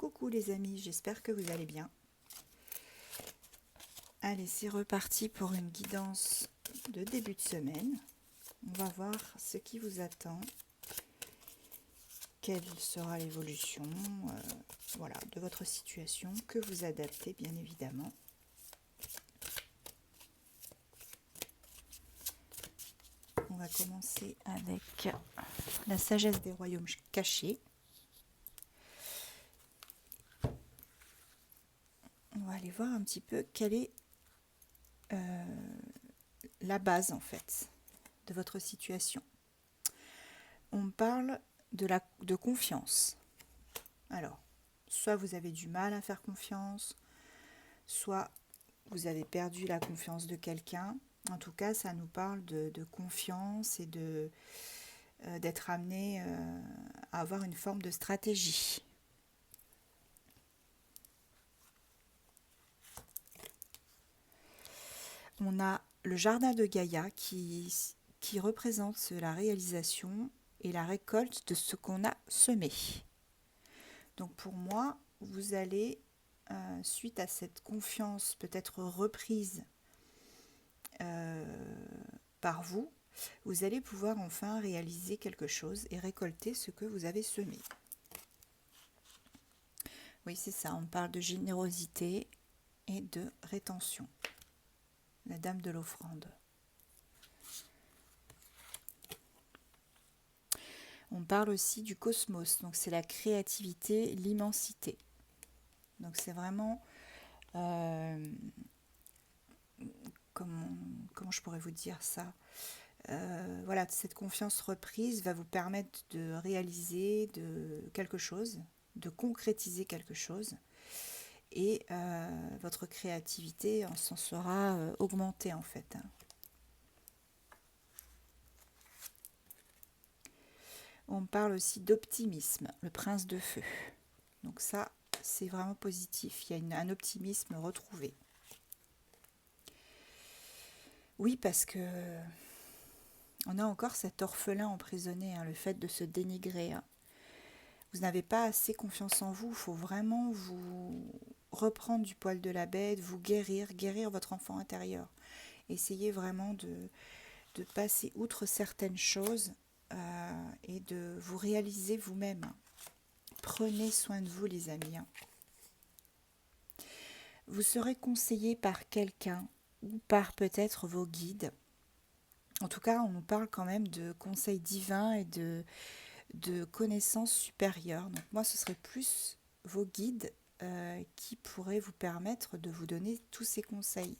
Coucou les amis, j'espère que vous allez bien. Allez, c'est reparti pour une guidance de début de semaine. On va voir ce qui vous attend, quelle sera l'évolution voilà, de votre situation, que vous adaptez bien évidemment. On va commencer avec la sagesse des royaumes cachés. On va aller voir un petit peu quelle est la base en fait de votre situation. On parle de confiance. Alors, soit vous avez du mal à faire confiance, soit vous avez perdu la confiance de quelqu'un. En tout cas, ça nous parle de confiance et d'être amené à avoir une forme de stratégie. On a le jardin de Gaïa qui représente la réalisation et la récolte de ce qu'on a semé. Donc pour moi, vous allez, suite à cette confiance peut-être reprise par vous, vous allez pouvoir enfin réaliser quelque chose et récolter ce que vous avez semé. Oui, c'est ça, on parle de générosité et de rétention. La dame de l'offrande. On parle aussi du cosmos, donc c'est la créativité, l'immensité. Donc c'est vraiment, comment je pourrais vous dire ça, voilà, cette confiance reprise va vous permettre de réaliser quelque chose, de concrétiser quelque chose, et votre créativité en s'en sera augmentée en fait. On parle aussi d'optimisme, le prince de feu. Donc ça, c'est vraiment positif. Il y a un optimisme retrouvé. Oui, parce que on a encore cet orphelin emprisonné, le fait de se dénigrer. Vous n'avez pas assez confiance en vous. Il faut vraiment vous reprendre du poil de la bête, vous guérir votre enfant intérieur. Essayez vraiment de passer outre certaines choses et de vous réaliser vous-même. Prenez soin de vous, les amis. Vous serez conseillé par quelqu'un ou par peut-être vos guides. En tout cas, on nous parle quand même de conseils divins et de connaissances supérieures. Donc moi, ce serait plus vos guides qui pourraient vous permettre de vous donner tous ces conseils.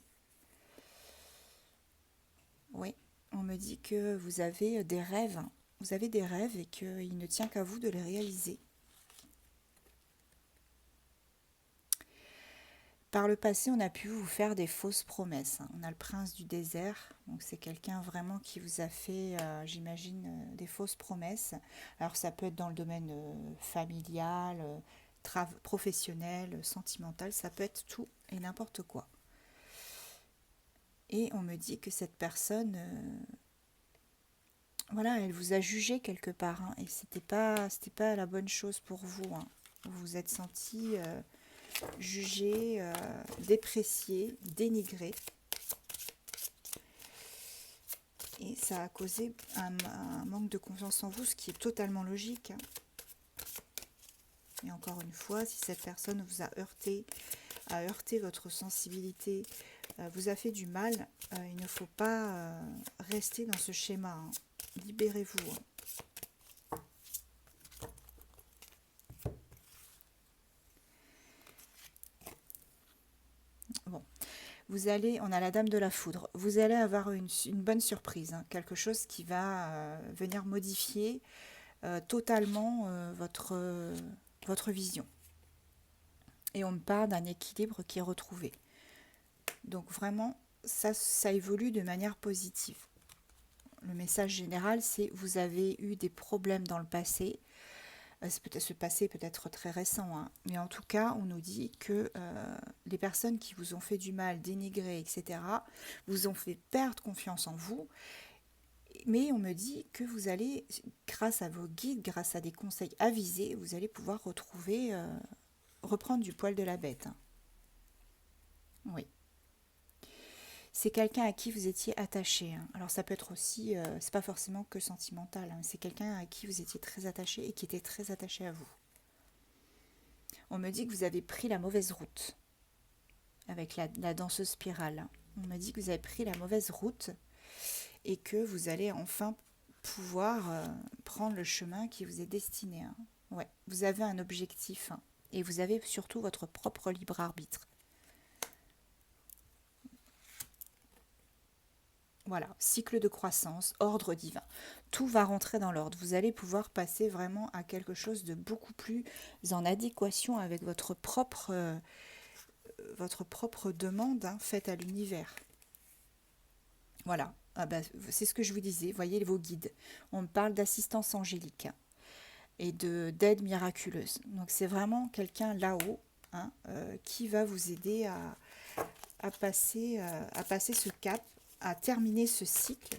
Oui, on me dit que vous avez des rêves. Vous avez des rêves et qu'il ne tient qu'à vous de les réaliser. Par le passé, on a pu vous faire des fausses promesses. On a le prince du désert, donc c'est quelqu'un vraiment qui vous a fait, j'imagine, des fausses promesses. Alors ça peut être dans le domaine familial, professionnel, sentimental, ça peut être tout et n'importe quoi. Et on me dit que cette personne, voilà, elle vous a jugé quelque part, et c'était pas la bonne chose pour vous. Vous vous êtes senti jugé, déprécié, dénigré. Et ça a causé un manque de confiance en vous, ce qui est totalement logique. Et encore une fois, si cette personne vous a heurté votre sensibilité, vous a fait du mal, il ne faut pas rester dans ce schéma. Libérez-vous. Bon. On a la dame de la foudre, vous allez avoir une bonne surprise, quelque chose qui va venir modifier totalement votre vision. Et on me parle d'un équilibre qui est retrouvé. Donc vraiment, ça évolue de manière positive. Le message général, c'est vous avez eu des problèmes dans le passé. Ce passé peut être très récent, mais en tout cas, on nous dit que les personnes qui vous ont fait du mal, dénigré, etc., vous ont fait perdre confiance en vous. Mais on me dit que vous allez, grâce à vos guides, grâce à des conseils avisés, vous allez pouvoir retrouver reprendre du poil de la bête, hein. Oui. C'est quelqu'un à qui vous étiez attaché, hein. Alors ça peut être aussi, c'est pas forcément que sentimental, hein. C'est quelqu'un à qui vous étiez très attaché et qui était très attaché à vous. On me dit que vous avez pris la mauvaise route avec la danseuse spirale, hein. On me dit que vous avez pris la mauvaise route et que vous allez enfin pouvoir prendre le chemin qui vous est destiné, hein. Ouais, vous avez un objectif, hein, et vous avez surtout votre propre libre arbitre. Voilà, cycle de croissance, ordre divin. Tout va rentrer dans l'ordre. Vous allez pouvoir passer vraiment à quelque chose de beaucoup plus en adéquation avec votre propre demande, hein, faite à l'univers. Voilà, ah bah, c'est ce que je vous disais, voyez vos guides. On me parle d'assistance angélique, hein, et d'aide miraculeuse. Donc c'est vraiment quelqu'un là-haut, hein, qui va vous aider à passer ce cap, à terminer ce cycle,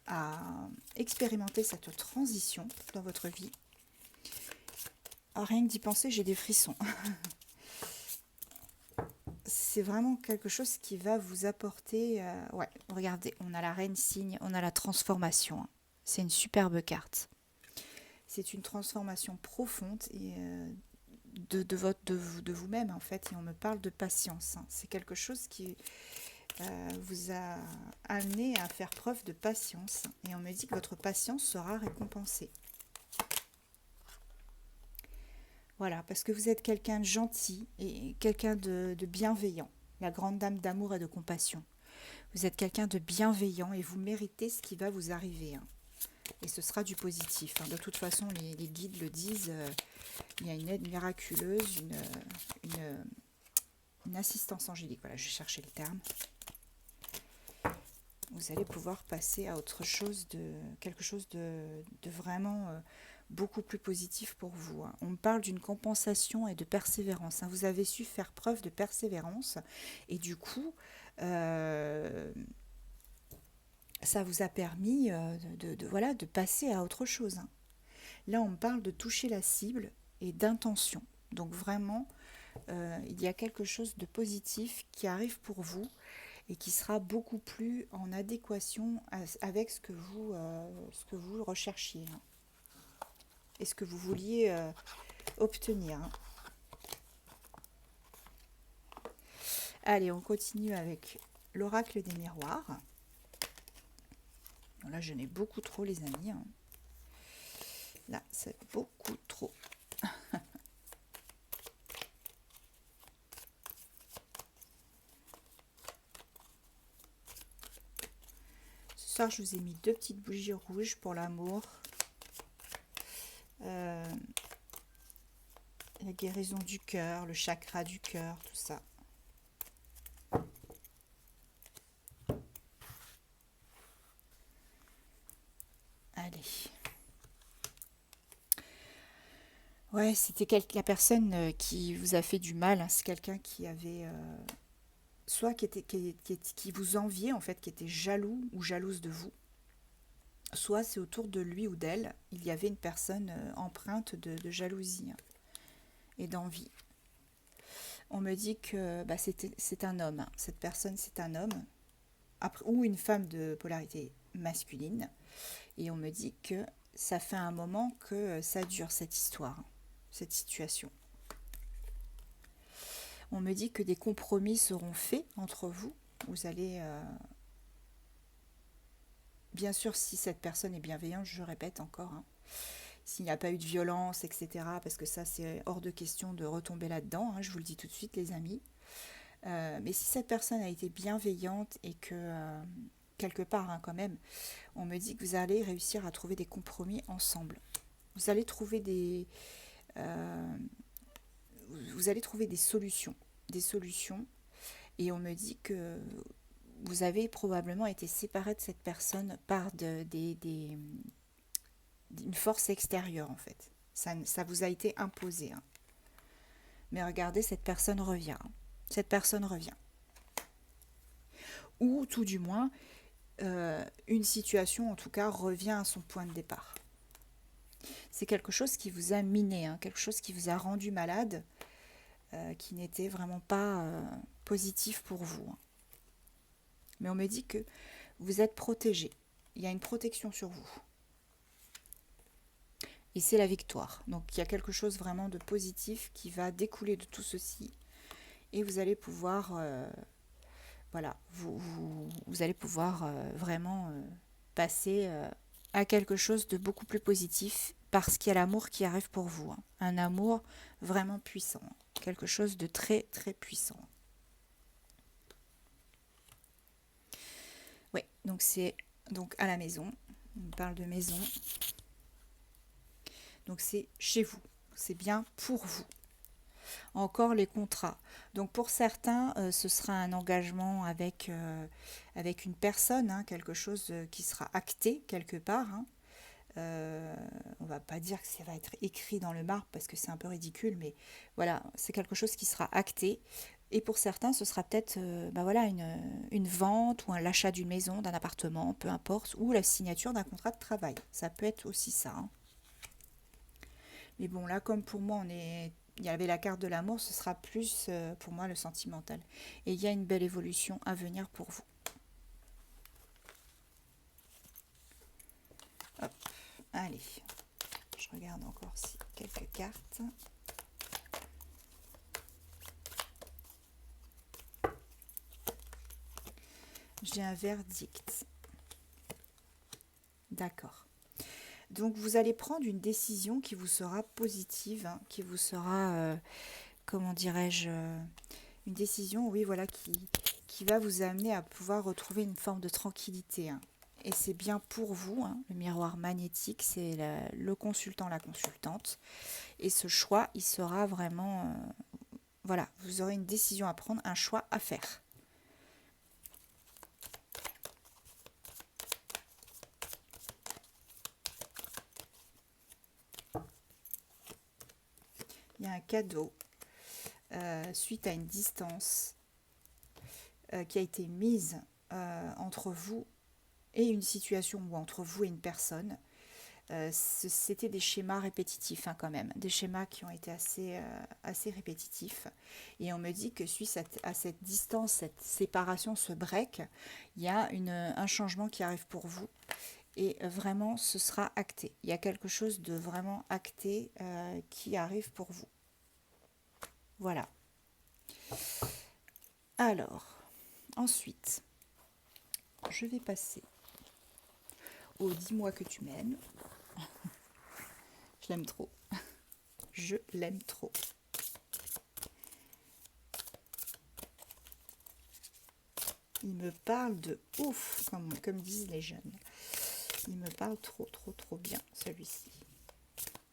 à expérimenter cette transition dans votre vie. Ah, rien que d'y penser, j'ai des frissons. C'est vraiment quelque chose qui va vous apporter... ouais, regardez, on a la reine cygne, on a la transformation, hein. C'est une superbe carte. C'est une transformation profonde et de vous-même, en fait. Et on me parle de patience, hein. C'est quelque chose qui vous a amené à faire preuve de patience. Et on me dit que votre patience sera récompensée. Voilà, parce que vous êtes quelqu'un de gentil et quelqu'un de bienveillant. La grande dame d'amour et de compassion. Vous êtes quelqu'un de bienveillant et vous méritez ce qui va vous arriver, hein. Et ce sera du positif, hein. De toute façon, les guides le disent, il y a une aide miraculeuse, une assistance angélique. Voilà, je vais chercher le terme. Vous allez pouvoir passer à autre chose, quelque chose de vraiment beaucoup plus positif pour vous, hein. On me parle d'une compensation et de persévérance, hein. Vous avez su faire preuve de persévérance et du coup, ça vous a permis voilà, de passer à autre chose, hein. Là, on me parle de toucher la cible et d'intention. Donc vraiment, il y a quelque chose de positif qui arrive pour vous et qui sera beaucoup plus en adéquation avec ce que vous recherchiez, hein, et ce que vous vouliez obtenir, hein. Allez, on continue avec l'oracle des miroirs. Là, je n'ai beaucoup trop, les amis, hein. Là, c'est beaucoup trop. Ce soir, je vous ai mis 2 petites bougies rouges pour l'amour. La guérison du cœur, le chakra du cœur, tout ça. Allez. Ouais, c'était la personne qui vous a fait du mal, hein. C'est quelqu'un qui avait... soit qui vous enviait, en fait, qui était jaloux ou jalouse de vous. Soit c'est autour de lui ou d'elle, il y avait une personne empreinte de jalousie, hein, et d'envie. On me dit que c'est un homme, hein. Cette personne, c'est un homme, ou une femme de polarité masculine. Et on me dit que ça fait un moment que ça dure, cette histoire, hein, cette situation. On me dit que des compromis seront faits entre vous. Vous allez... bien sûr, si cette personne est bienveillante, je répète encore, hein, s'il n'y a pas eu de violence, etc., parce que ça, c'est hors de question de retomber là-dedans, hein, je vous le dis tout de suite, les amis. Mais si cette personne a été bienveillante et que, quelque part, hein, quand même, on me dit que vous allez réussir à trouver des compromis ensemble. Vous allez trouver vous allez trouver des solutions. Et on me dit que vous avez probablement été séparé de cette personne par d'une force extérieure, en fait. Ça vous a été imposé, hein. Mais regardez, cette personne revient, hein. Cette personne revient. Ou tout du moins, une situation, en tout cas, revient à son point de départ. C'est quelque chose qui vous a miné, hein, quelque chose qui vous a rendu malade. qui n'était vraiment pas positif pour vous, hein. Mais on me dit que vous êtes protégé. Il y a une protection sur vous. Et c'est la victoire. Donc il y a quelque chose vraiment de positif qui va découler de tout ceci. Et vous allez pouvoir, voilà, vous allez pouvoir vraiment passer à quelque chose de beaucoup plus positif parce qu'il y a l'amour qui arrive pour vous, hein. Un amour vraiment puissant, hein. Quelque chose de très très puissant. Oui, donc c'est donc à la maison. On parle de maison. Donc c'est chez vous. C'est bien pour vous. Encore les contrats. Donc pour certains, ce sera un engagement avec une personne, hein, quelque chose qui sera acté quelque part, hein. On va pas dire que ça va être écrit dans le marbre parce que c'est un peu ridicule, mais voilà, c'est quelque chose qui sera acté. Et pour certains, ce sera peut-être bah voilà, une vente ou l'achat d'une maison, d'un appartement, peu importe, ou la signature d'un contrat de travail. Ça peut être aussi ça, hein. Mais bon, là, comme pour moi, il y avait la carte de l'amour, ce sera plus pour moi le sentimental. Et il y a une belle évolution à venir pour vous. Hop, allez, je regarde encore si quelques cartes. J'ai un verdict. D'accord. Donc vous allez prendre une décision qui vous sera positive, hein, qui vous sera, comment dirais-je, une décision, oui, voilà, qui va vous amener à pouvoir retrouver une forme de tranquillité, hein. Et c'est bien pour vous, hein. Le miroir magnétique, c'est le consultant, la consultante. Et ce choix, il sera vraiment, voilà, vous aurez une décision à prendre, un choix à faire. Il y a un cadeau suite à une distance qui a été mise entre vous et une situation ou entre vous et une personne. C'était des schémas répétitifs, hein, quand même, des schémas qui ont été assez répétitifs. Et on me dit que suite à cette distance, cette séparation, ce break, il y a un changement qui arrive pour vous. Et vraiment, ce sera acté. Il y a quelque chose de vraiment acté qui arrive pour vous. Voilà. Alors, ensuite, je vais passer au dis-moi que tu m'aimes. Je l'aime trop. Je l'aime trop. Il me parle de ouf, comme disent les jeunes. Il me parle trop, trop, trop bien, celui-ci.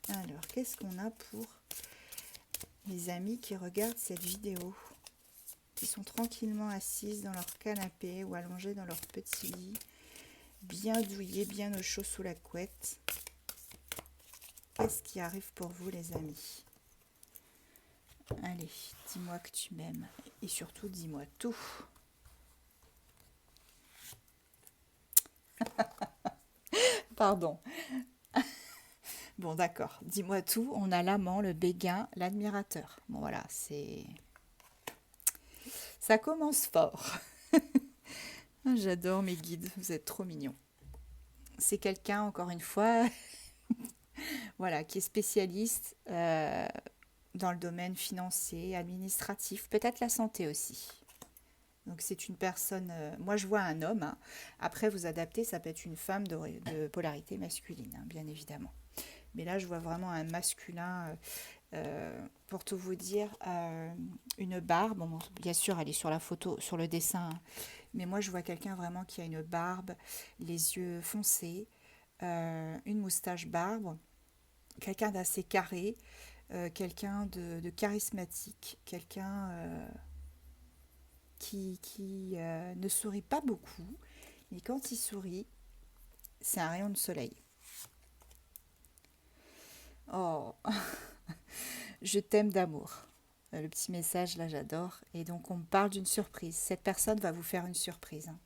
Alors, qu'est-ce qu'on a pour les amis qui regardent cette vidéo, qui sont tranquillement assises dans leur canapé ou allongées dans leur petit lit, bien douillés, bien au chaud sous la couette. Qu'est-ce qui arrive pour vous, les amis? Allez, dis-moi que tu m'aimes. Et surtout, dis-moi tout. Pardon. Bon, d'accord. Dis-moi tout. On a l'amant, le béguin, l'admirateur. Bon, voilà, ça commence fort. J'adore mes guides. Vous êtes trop mignons. C'est quelqu'un, encore une fois, voilà, qui est spécialiste dans le domaine financier, administratif, peut-être la santé aussi. Donc c'est une personne, moi je vois un homme, hein. Après vous adaptez, ça peut être une femme de polarité masculine, hein, bien évidemment. Mais là je vois vraiment un masculin, pour tout vous dire, une barbe, bon, bien sûr elle est sur la photo, sur le dessin, hein. Mais moi je vois quelqu'un vraiment qui a une barbe, les yeux foncés, une moustache barbe, quelqu'un d'assez carré, quelqu'un de charismatique, quelqu'un qui ne sourit pas beaucoup, mais quand il sourit, c'est un rayon de soleil. Oh, je t'aime d'amour. Le petit message, là, j'adore. Et donc, on me parle d'une surprise. Cette personne va vous faire une surprise, hein.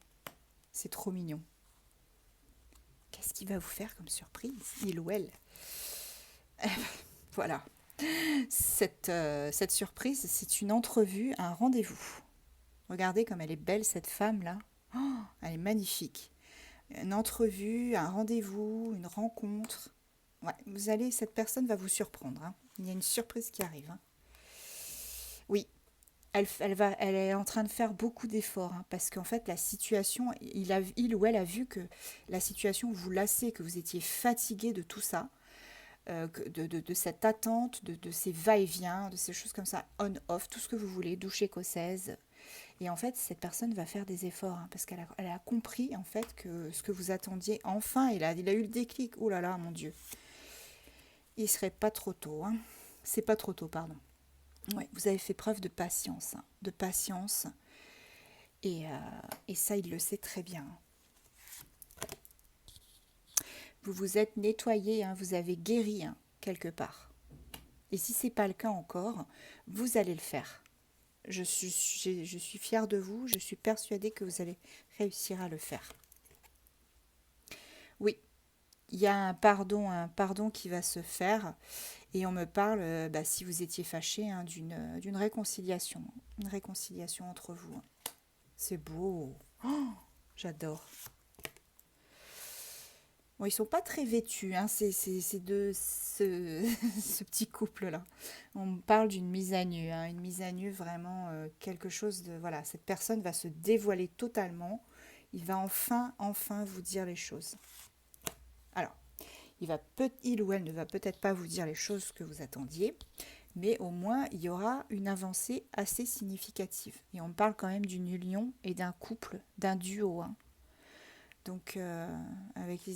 C'est trop mignon. Qu'est-ce qu'il va vous faire comme surprise, il ou elle? Voilà. Cette surprise, c'est une entrevue, un rendez-vous. Regardez comme elle est belle, cette femme-là. Oh, elle est magnifique. Une entrevue, un rendez-vous, une rencontre. Ouais, cette personne va vous surprendre, hein. Il y a une surprise qui arrive, hein. Oui, elle est en train de faire beaucoup d'efforts, hein, parce qu'en fait, la situation, il ou elle a vu que la situation vous lassait, que vous étiez fatigué de tout ça, de cette attente, de ces va-et-vient, de ces choses comme ça, on-off, tout ce que vous voulez, douche écossaise. Et en fait, cette personne va faire des efforts, hein, parce elle a compris en fait que ce que vous attendiez, enfin, il a eu le déclic. Oh là là, mon Dieu. Il serait pas trop tôt, hein. C'est pas trop tôt, pardon. Ouais, vous avez fait preuve de patience, hein, de patience. Et, euh, et ça, il le sait très bien. Vous vous êtes nettoyé, hein, vous avez guéri, hein, quelque part. Et si c'est pas le cas encore, vous allez le faire. Je suis fière de vous, je suis persuadée que vous allez réussir à le faire. Oui, il y a un pardon qui va se faire. Et on me parle, bah, si vous étiez fâché, hein, d'une réconciliation. Une réconciliation entre vous, hein. C'est beau. Oh, j'adore. Bon, ils sont pas très vêtus, hein, ce petit couple-là. On me parle d'une mise à nu, hein, une mise à nu vraiment quelque chose de... Voilà, cette personne va se dévoiler totalement. Il va enfin vous dire les choses. Alors, il ou elle ne va peut-être pas vous dire les choses que vous attendiez, mais au moins il y aura une avancée assez significative. Et on parle quand même d'une union et d'un couple, d'un duo, hein. Donc avec les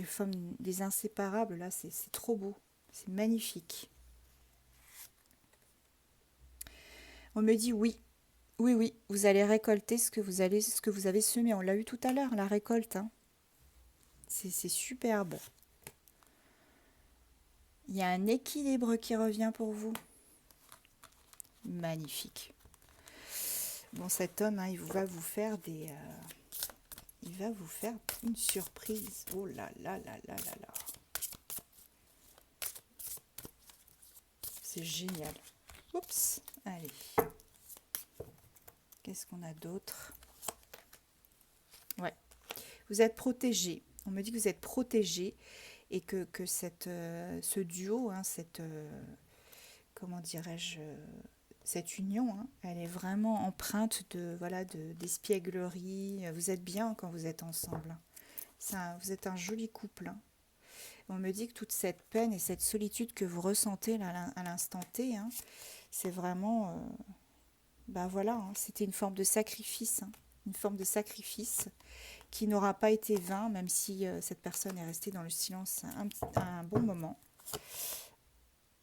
femmes, des inséparables, là c'est trop beau, c'est magnifique. On me dit oui, oui, vous allez récolter ce que vous avez semé. On l'a eu tout à l'heure, la récolte, hein. C'est superbe. Il y a un équilibre qui revient pour vous. Magnifique. Bon, cet homme, hein, il va vous faire une surprise. Oh là là là là là là. C'est génial. Oups, allez. Qu'est-ce qu'on a d'autre? Ouais. Vous êtes protégé. On me dit que vous êtes protégé et que ce duo, hein, comment dirais-je, cette union, hein, elle est vraiment empreinte d'espièglerie. Vous êtes bien quand vous êtes ensemble. Vous êtes un joli couple, hein. On me dit que toute cette peine et cette solitude que vous ressentez là, à l'instant T, hein, c'est vraiment, ben voilà, hein, c'était une forme de sacrifice, hein, une forme de sacrifice qui n'aura pas été vain, même si cette personne est restée dans le silence un bon moment.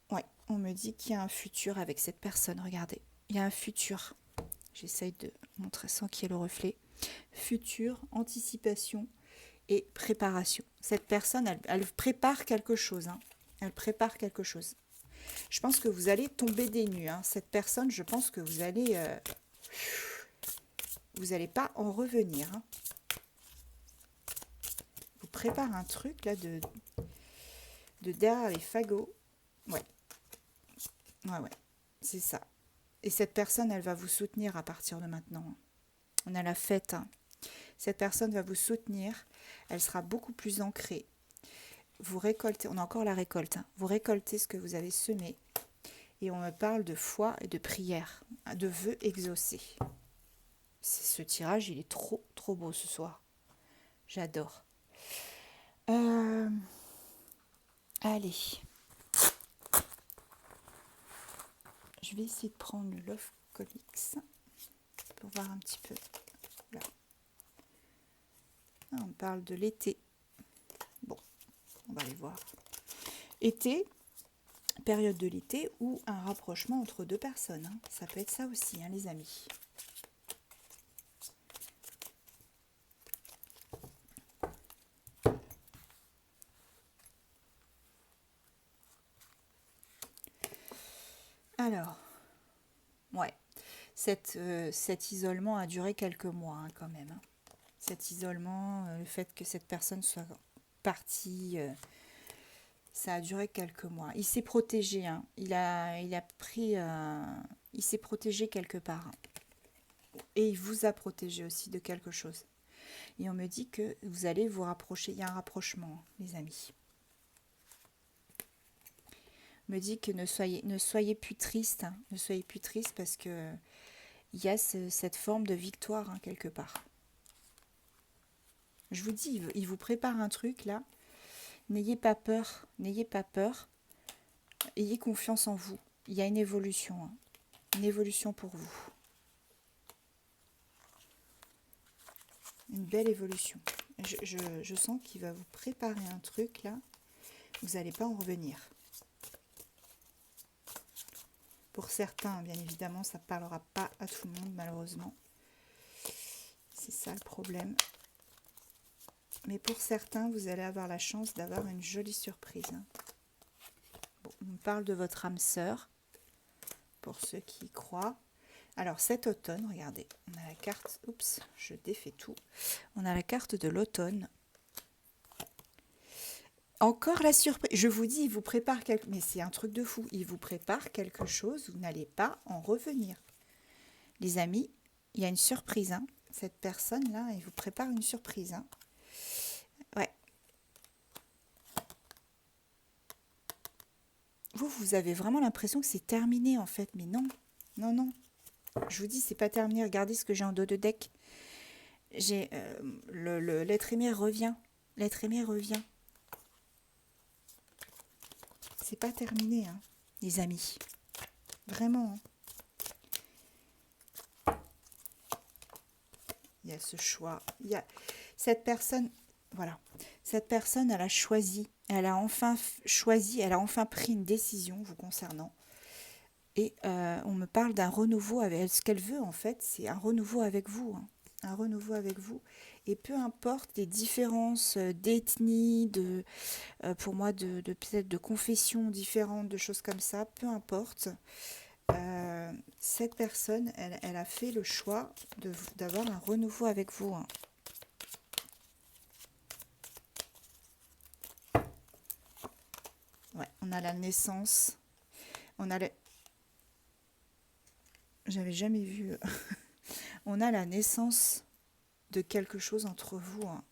Ouais, on me dit qu'il y a un futur avec cette personne, regardez, il y a un futur. J'essaye de montrer sans qu'il y ait le reflet. Futur, anticipation et préparation. Cette personne, elle prépare quelque chose, hein. Elle prépare quelque chose. Je pense que vous allez tomber des nues, hein. Cette personne, je pense que vous allez pas en revenir, hein. Vous prépare un truc là de derrière les fagots. Ouais, ouais, c'est ça. Et cette personne, elle va vous soutenir à partir de maintenant. On a la fête, hein. Cette personne va vous soutenir. Elle sera beaucoup plus ancrée. Vous récoltez, on a encore la récolte, hein. Vous récoltez ce que vous avez semé. Et on me parle de foi et de prière, de vœux exaucés. Ce tirage, il est trop beau ce soir. J'adore. Allez. Je vais essayer de prendre le Love Comics pour voir un petit peu. Là. On parle de l'été. Bon, on va aller voir. Été, période de l'été ou un rapprochement entre deux personnes, hein. Ça peut être ça aussi, hein, les amis. Alors, ouais, cet isolement a duré quelques mois, hein, quand même, hein. Cet isolement, le fait que cette personne soit partie Ça a duré quelques mois. Il s'est protégé, hein. Il a pris... il s'est protégé quelque part, hein. Et il vous a protégé aussi de quelque chose. Et on me dit que vous allez vous rapprocher. Il y a un rapprochement, hein, les amis. On me dit que ne soyez plus triste, hein. Ne soyez plus triste parce que il y a cette forme de victoire, hein, quelque part. Je vous dis, il vous prépare un truc là. N'ayez pas peur, n'ayez pas peur. Ayez confiance en vous. Il y a une évolution, hein. Une évolution pour vous. Une belle évolution. Je sens qu'il va vous préparer un truc là. Vous n'allez pas en revenir. Pour certains, bien évidemment, ça ne parlera pas à tout le monde, malheureusement. C'est ça le problème. Mais pour certains, vous allez avoir la chance d'avoir une jolie surprise. Bon, on parle de votre âme sœur, pour ceux qui y croient. Alors cet automne, regardez, on a la carte, oups, je défais tout. On a la carte de l'automne. Encore la surprise. Je vous dis, il vous prépare quelque... Mais c'est un truc de fou. Il vous prépare quelque chose, vous n'allez pas en revenir. Les amis, il y a une surprise, hein. Cette personne-là, il vous prépare une surprise, hein. Ouais. Vous avez vraiment l'impression que c'est terminé, en fait. Mais non, non, non. Je vous dis, c'est pas terminé. Regardez ce que j'ai en dos de deck. J'ai l'être aimé revient. L'être aimé revient. C'est pas terminé, hein, les amis. Vraiment. Hein. Il y a ce choix. Il y a cette personne. Voilà. Cette personne, elle a choisi. Elle a enfin choisi. Elle a enfin pris une décision vous concernant. Et on me parle d'un renouveau avec elle. Ce qu'elle veut, en fait, c'est un renouveau avec vous. Hein. Un renouveau avec vous. Et peu importe les différences d'ethnie, pour moi, peut-être de confessions différentes, de choses comme ça, peu importe. Cette personne, elle a fait le choix d'avoir un renouveau avec vous. Hein. Ouais, on a la naissance. On a J'avais jamais vu... on a la naissance de quelque chose entre vous. Hein.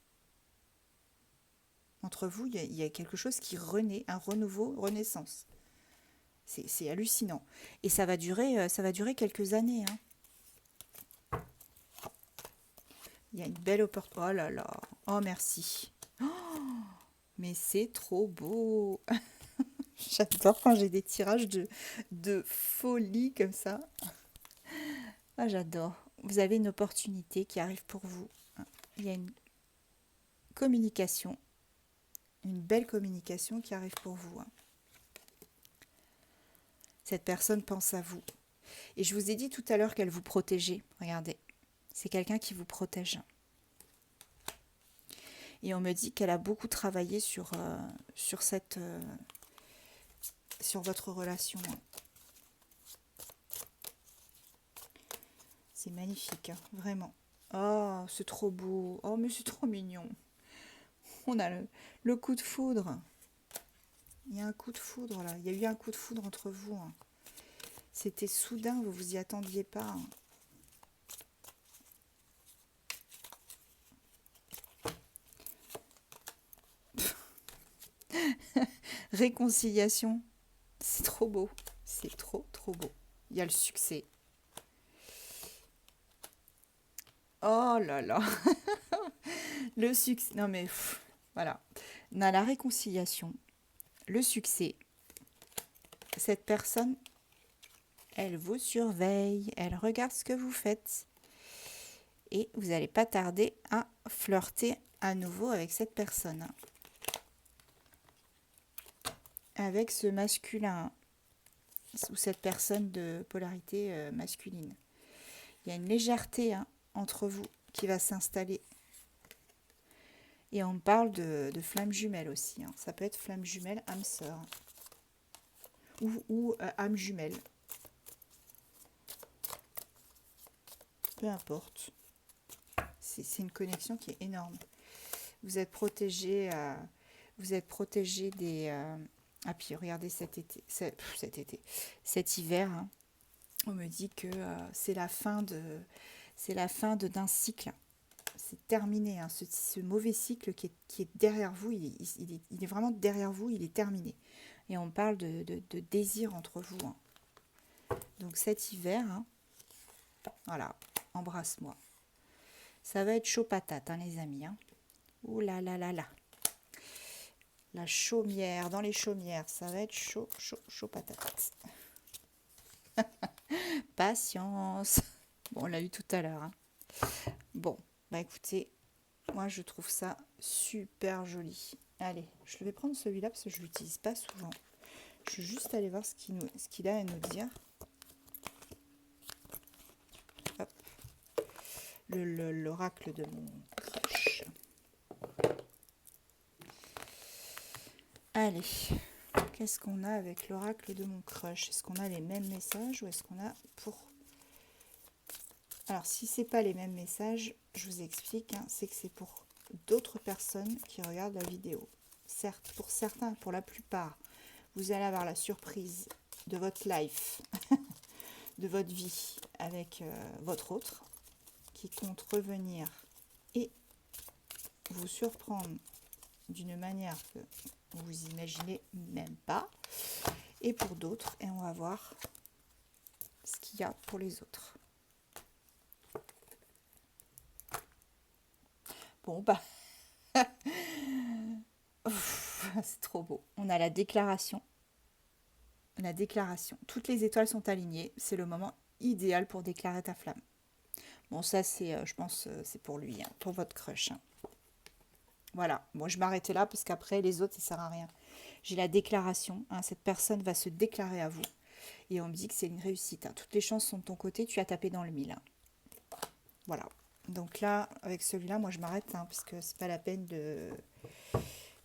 Entre vous, il y a quelque chose qui renaît, un renouveau, renaissance. C'est hallucinant. Et ça va durer quelques années. Hein. Il y a une belle opportunité. Oh là là. Oh, merci. Oh, mais c'est trop beau. J'adore quand j'ai des tirages de folie comme ça. Ah, j'adore. Vous avez une opportunité qui arrive pour vous. Il y a une communication. Une belle communication qui arrive pour vous. Hein. Cette personne pense à vous. Et je vous ai dit tout à l'heure qu'elle vous protégeait. Regardez, c'est quelqu'un qui vous protège. Et on me dit qu'elle a beaucoup travaillé sur votre relation. C'est magnifique, hein, vraiment. Oh, c'est trop beau. Oh, mais c'est trop mignon. On a le coup de foudre. Il y a un coup de foudre là. Il y a eu un coup de foudre entre vous. Hein. C'était soudain, vous vous y attendiez pas. Hein. Réconciliation. C'est trop beau. C'est trop, trop beau. Il y a le succès. Oh là là. Le succès. Non mais, voilà. On a la réconciliation. Le succès. Cette personne, elle vous surveille. Elle regarde ce que vous faites. Et vous n'allez pas tarder à flirter à nouveau avec cette personne. Avec ce masculin. Ou cette personne de polarité masculine. Il y a une légèreté entre vous qui va s'installer. Et on parle de flamme jumelle aussi. Hein. Ça peut être flamme jumelle, âme sœur. Ou âme jumelle. Peu importe. C'est une connexion qui est énorme. Vous êtes protégé. Vous êtes protégé des... Ah puis regardez cet hiver, hein, on me dit que c'est la fin d'un cycle. C'est terminé, hein, ce mauvais cycle qui est derrière vous, il est vraiment derrière vous, il est terminé. Et on parle de désir entre vous, hein. Donc cet hiver, hein, voilà, embrasse-moi. Ça va être chaud patate, hein, les amis, hein. Ouh là là là là. La chaumière, dans les chaumières, ça va être chaud, chaud, chaud patate. Patience. Bon, on l'a eu tout à l'heure, hein. Bon, bah écoutez, moi je trouve ça super joli. Allez, je vais prendre celui-là parce que je ne l'utilise pas souvent. Je vais juste aller voir ce qu'il a à nous dire. Hop. L'oracle de mon crush. Allez, qu'est-ce qu'on a avec l'oracle de mon crush? Est-ce qu'on a les mêmes messages ou est-ce qu'on a pour... Alors, si c'est pas les mêmes messages, je vous explique, hein, c'est que c'est pour d'autres personnes qui regardent la vidéo. Certes, pour certains, pour la plupart, vous allez avoir la surprise de votre life, de votre vie avec votre autre, qui compte revenir et vous surprendre d'une manière que vous imaginez même pas. Et pour d'autres, et on va voir ce qu'il y a pour les autres. Bon, bah, c'est trop beau. On a la déclaration. La déclaration. Toutes les étoiles sont alignées. C'est le moment idéal pour déclarer ta flamme. Bon, ça, c'est, je pense, c'est pour lui, hein, pour votre crush, hein. Voilà. Moi, je m'arrêtais là parce qu'après, les autres, ça sert à rien. J'ai la déclaration, hein, cette personne va se déclarer à vous. Et on me dit que c'est une réussite, hein. Toutes les chances sont de ton côté, tu as tapé dans le mille, hein. Voilà. Donc là, avec celui-là, moi, je m'arrête, hein, parce que c'est pas la peine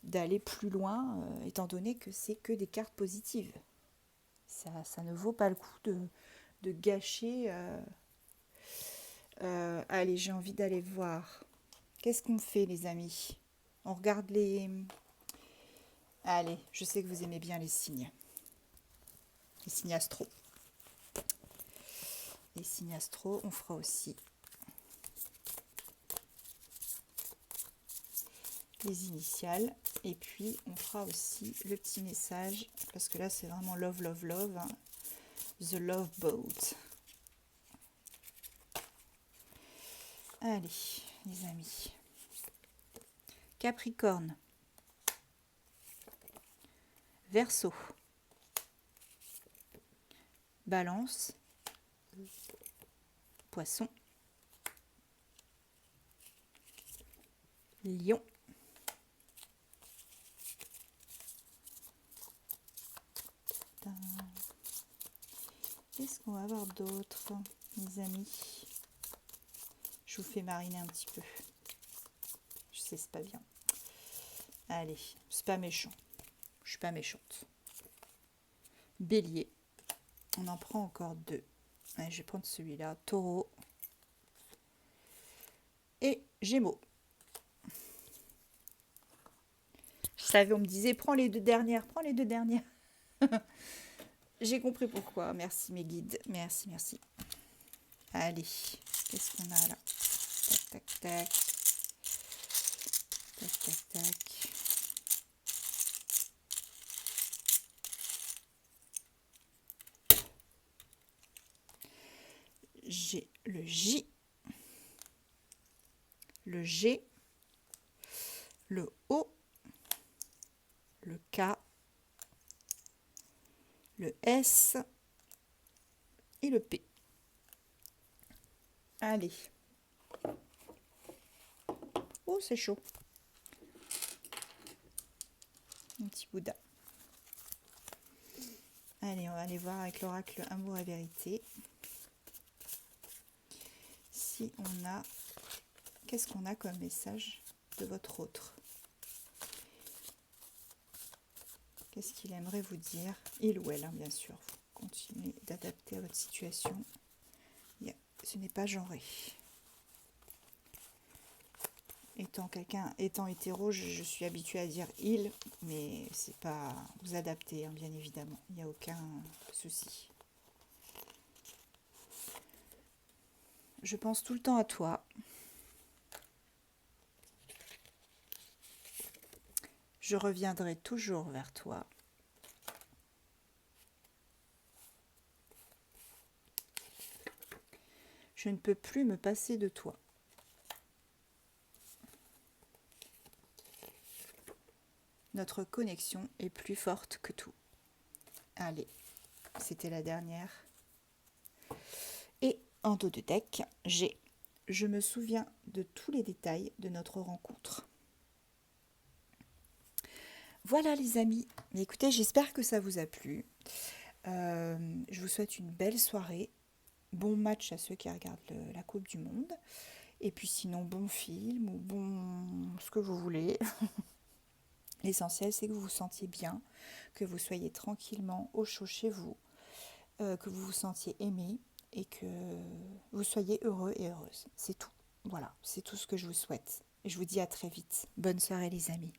d'aller plus loin, étant donné que c'est que des cartes positives. Ça ne vaut pas le coup de gâcher. Allez, j'ai envie d'aller voir. Qu'est-ce qu'on fait, les amis? On regarde les... Allez, je sais que vous aimez bien les signes. Les signes astro. Les signes astro, on fera aussi les initiales. Et puis, on fera aussi le petit message. Parce que là, c'est vraiment love, love, love, hein. The Love Boat. Allez, les amis. Capricorne. Verseau. Balance. Poisson. Lion. Qu'est-ce qu'on va avoir d'autre, mes amis? Je vous fais mariner un petit peu. Je sais, c'est pas bien. Allez, c'est pas méchant. Je suis pas méchante. Bélier. On en prend encore deux. Allez, je vais prendre celui-là. Taureau. Et Gémeaux. Je savais, on me disait, prends les deux dernières. Prends les deux dernières. J'ai compris pourquoi. Merci mes guides. Merci, merci. Allez, qu'est-ce qu'on a là? Tac, tac, tac. Tac, tac, tac. J'ai le J, le G, le O, le K, le S et le P. Allez. Oh, c'est chaud. Un petit Bouddha. Allez, on va aller voir avec l'oracle Amour et Vérité. Si on a... Qu'est-ce qu'on a comme message de votre autre? Qu'est-ce qu'il aimerait vous dire? Il ou elle, hein, bien sûr. Vous continuez d'adapter à votre situation. Ce n'est pas genré. Étant hétéro, je suis habituée à dire il, mais c'est pas vous adapter, hein, bien évidemment. Il n'y a aucun souci. Je pense tout le temps à toi. Je reviendrai toujours vers toi. Je ne peux plus me passer de toi. Notre connexion est plus forte que tout. Allez, c'était la dernière. Et en dos de deck, j'ai « Je me souviens de tous les détails de notre rencontre ». Voilà les amis, écoutez, j'espère que ça vous a plu. Je vous souhaite une belle soirée. Bon match à ceux qui regardent la Coupe du Monde. Et puis sinon, bon film ou bon ce que vous voulez. L'essentiel, c'est que vous vous sentiez bien, que vous soyez tranquillement au chaud chez vous, que vous vous sentiez aimé et que vous soyez heureux et heureuse. C'est tout. Voilà, c'est tout ce que je vous souhaite. Je vous dis à très vite. Bonne soirée les amis.